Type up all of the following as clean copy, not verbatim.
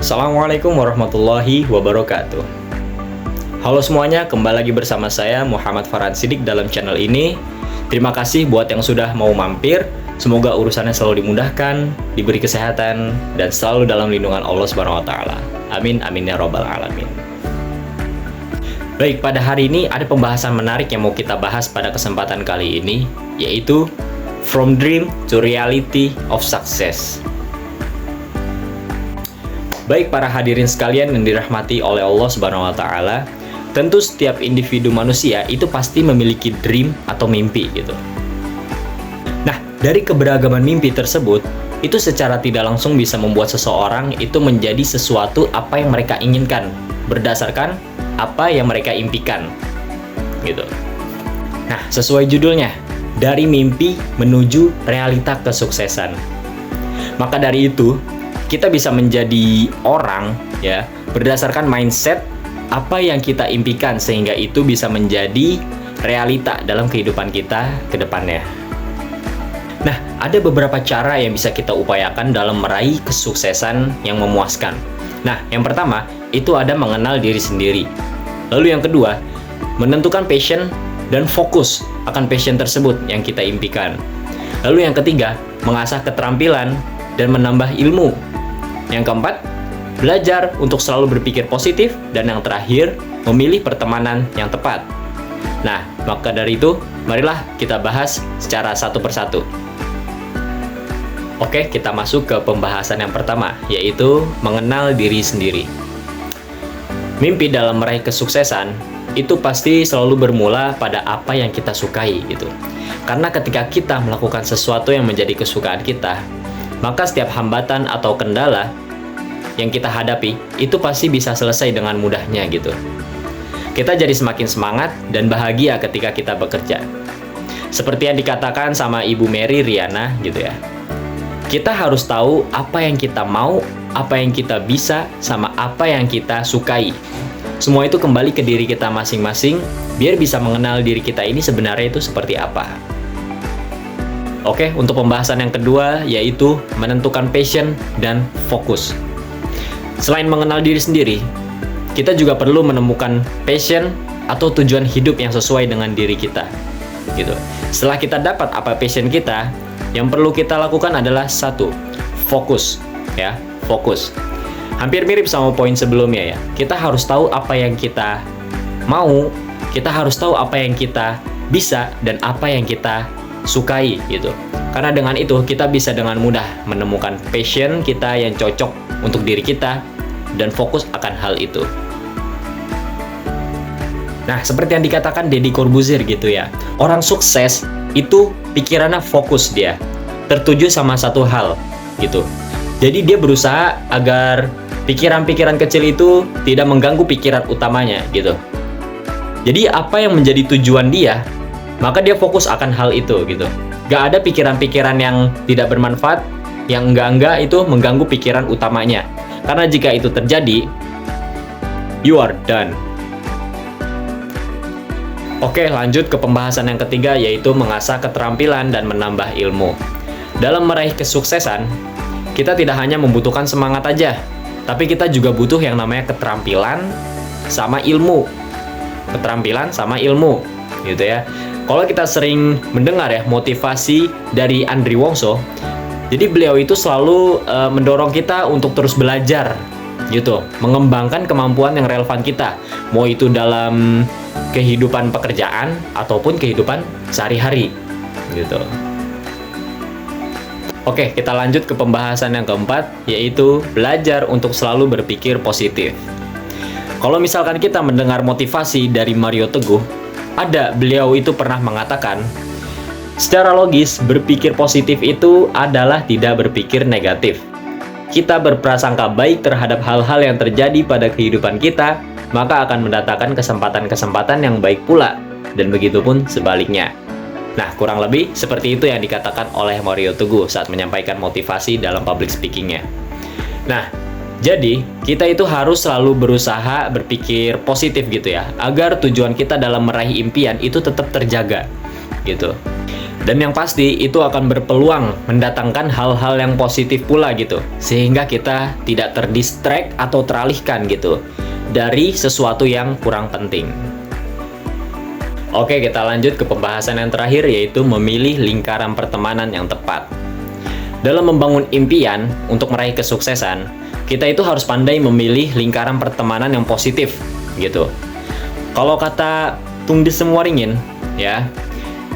Assalamualaikum warahmatullahi wabarakatuh. Halo semuanya, kembali lagi bersama saya Muhammad Farhan Sidik dalam channel ini. Terima kasih buat yang sudah mau mampir. Semoga urusannya selalu dimudahkan, diberi kesehatan, dan selalu dalam lindungan Allah Subhanahu wa Ta'ala. Amin, amin ya Rabbal 'Alamin. Baik, pada hari ini ada pembahasan menarik yang mau kita bahas pada kesempatan kali ini, yaitu From Dream to Reality of Success. Baik para hadirin sekalian yang dirahmati oleh Allah Subhanahu wa Ta'ala, tentu setiap individu manusia itu pasti memiliki dream atau mimpi gitu. Nah, dari keberagaman mimpi tersebut, itu secara tidak langsung bisa membuat seseorang itu menjadi sesuatu apa yang mereka inginkan, berdasarkan apa yang mereka impikan gitu. Nah, sesuai judulnya, dari mimpi menuju realita kesuksesan. Maka dari itu, kita bisa menjadi orang ya berdasarkan mindset apa yang kita impikan, sehingga itu bisa menjadi realita dalam kehidupan kita ke depannya. Nah, ada beberapa cara yang bisa kita upayakan dalam meraih kesuksesan yang memuaskan. Nah, yang pertama itu ada mengenal diri sendiri. Lalu yang kedua, menentukan passion dan fokus akan passion tersebut yang kita impikan. Lalu yang ketiga, mengasah keterampilan dan menambah ilmu. Yang keempat, belajar untuk selalu berpikir positif. Dan yang terakhir, memilih pertemanan yang tepat. Nah, maka dari itu, marilah kita bahas secara satu persatu. Oke, kita masuk ke pembahasan yang pertama, yaitu mengenal diri sendiri. Mimpi dalam meraih kesuksesan, itu pasti selalu bermula pada apa yang kita sukai gitu. Karena ketika kita melakukan sesuatu yang menjadi kesukaan kita, maka setiap hambatan atau kendala yang kita hadapi itu pasti bisa selesai dengan mudahnya gitu. Kita jadi semakin semangat dan bahagia ketika kita bekerja. Seperti yang dikatakan sama Ibu Mary Riana gitu ya. Kita harus tahu apa yang kita mau, apa yang kita bisa, sama apa yang kita sukai. Semua itu kembali ke diri kita masing-masing, biar bisa mengenal diri kita ini sebenarnya itu seperti apa. Oke, untuk pembahasan yang kedua, yaitu menentukan passion dan fokus. Selain mengenal diri sendiri, kita juga perlu menemukan passion atau tujuan hidup yang sesuai dengan diri kita. Gitu. Setelah kita dapat apa passion kita, yang perlu kita lakukan adalah satu, fokus. Ya, fokus. Hampir mirip sama poin sebelumnya ya. Kita harus tahu apa yang kita mau, kita harus tahu apa yang kita bisa, dan apa yang kita sukai gitu. Karena dengan itu kita bisa dengan mudah menemukan passion kita yang cocok untuk diri kita dan fokus akan hal itu. Nah, seperti yang dikatakan Deddy Corbuzier gitu ya. Orang sukses itu pikirannya fokus, dia tertuju sama satu hal gitu. Jadi dia berusaha agar pikiran-pikiran kecil itu tidak mengganggu pikiran utamanya gitu. Jadi apa yang menjadi tujuan dia, maka dia fokus akan hal itu gitu. Gak ada pikiran-pikiran yang tidak bermanfaat, yang enggak itu mengganggu pikiran utamanya. Karena jika itu terjadi, you are done. Oke, lanjut ke pembahasan yang ketiga, yaitu mengasah keterampilan dan menambah ilmu. Dalam meraih kesuksesan, kita tidak hanya membutuhkan semangat aja, tapi kita juga butuh yang namanya keterampilan sama ilmu. Keterampilan sama ilmu, gitu ya. Kalau kita sering mendengar ya motivasi dari Andri Wongso, jadi beliau itu selalu mendorong kita untuk terus belajar gitu, mengembangkan kemampuan yang relevan kita, mau itu dalam kehidupan pekerjaan ataupun kehidupan sehari-hari gitu. Oke, kita lanjut ke pembahasan yang keempat, yaitu belajar untuk selalu berpikir positif. Kalau misalkan kita mendengar motivasi dari Mario Teguh, beliau itu pernah mengatakan, secara logis, berpikir positif itu adalah tidak berpikir negatif. Kita berprasangka baik terhadap hal-hal yang terjadi pada kehidupan kita, maka akan mendatangkan kesempatan-kesempatan yang baik pula, dan begitupun sebaliknya. Nah, kurang lebih seperti itu yang dikatakan oleh Mario Teguh saat menyampaikan motivasi dalam public speaking-nya. Nah, jadi kita itu harus selalu berusaha berpikir positif gitu ya, agar tujuan kita dalam meraih impian itu tetap terjaga gitu. Dan yang pasti itu akan berpeluang mendatangkan hal-hal yang positif pula gitu. Sehingga kita tidak terdistract atau teralihkan gitu dari sesuatu yang kurang penting. Oke, kita lanjut ke pembahasan yang terakhir, yaitu memilih lingkaran pertemanan yang tepat. Dalam membangun impian untuk meraih kesuksesan, kita itu harus pandai memilih lingkaran pertemanan yang positif gitu. Kalau kata Tung Desemwaringin ya,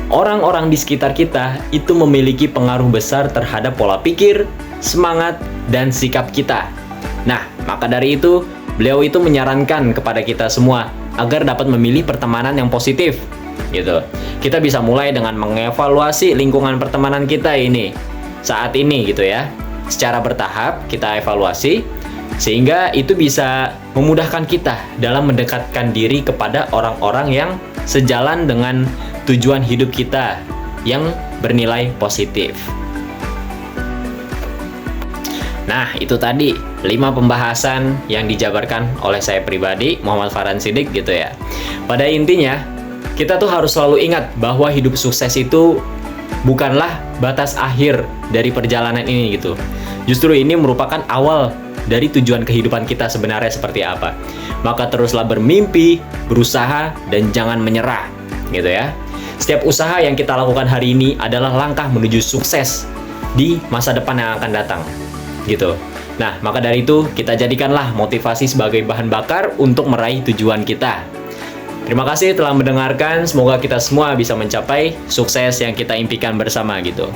orang-orang di sekitar kita itu memiliki pengaruh besar terhadap pola pikir, semangat, dan sikap kita. Nah, maka dari itu, beliau itu menyarankan kepada kita semua agar dapat memilih pertemanan yang positif, gitu. Kita bisa mulai dengan mengevaluasi lingkungan pertemanan kita ini, saat ini gitu ya. Secara bertahap, kita evaluasi, sehingga itu bisa memudahkan kita dalam mendekatkan diri kepada orang-orang yang sejalan dengan tujuan hidup kita yang bernilai positif. Nah, itu tadi 5 pembahasan yang dijabarkan oleh saya pribadi, Muhammad Farhan Siddiq gitu ya. Pada intinya, kita tuh harus selalu ingat bahwa hidup sukses itu bukanlah batas akhir dari perjalanan ini gitu. Justru ini merupakan awal dari tujuan kehidupan kita sebenarnya seperti apa. Maka teruslah bermimpi, berusaha, dan jangan menyerah gitu ya. Setiap usaha yang kita lakukan hari ini adalah langkah menuju sukses di masa depan yang akan datang gitu. Nah, maka dari itu kita jadikanlah motivasi sebagai bahan bakar untuk meraih tujuan kita. Terima kasih telah mendengarkan. Semoga kita semua bisa mencapai sukses yang kita impikan bersama gitu.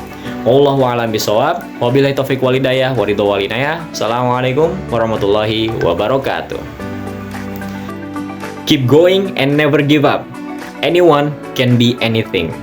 Wallahu a'lam bishawab. Wabillahi taufiq walhidayah wa ridho wal inayah. Assalamualaikum warahmatullahi wabarakatuh. Keep going and never give up. Anyone can be anything.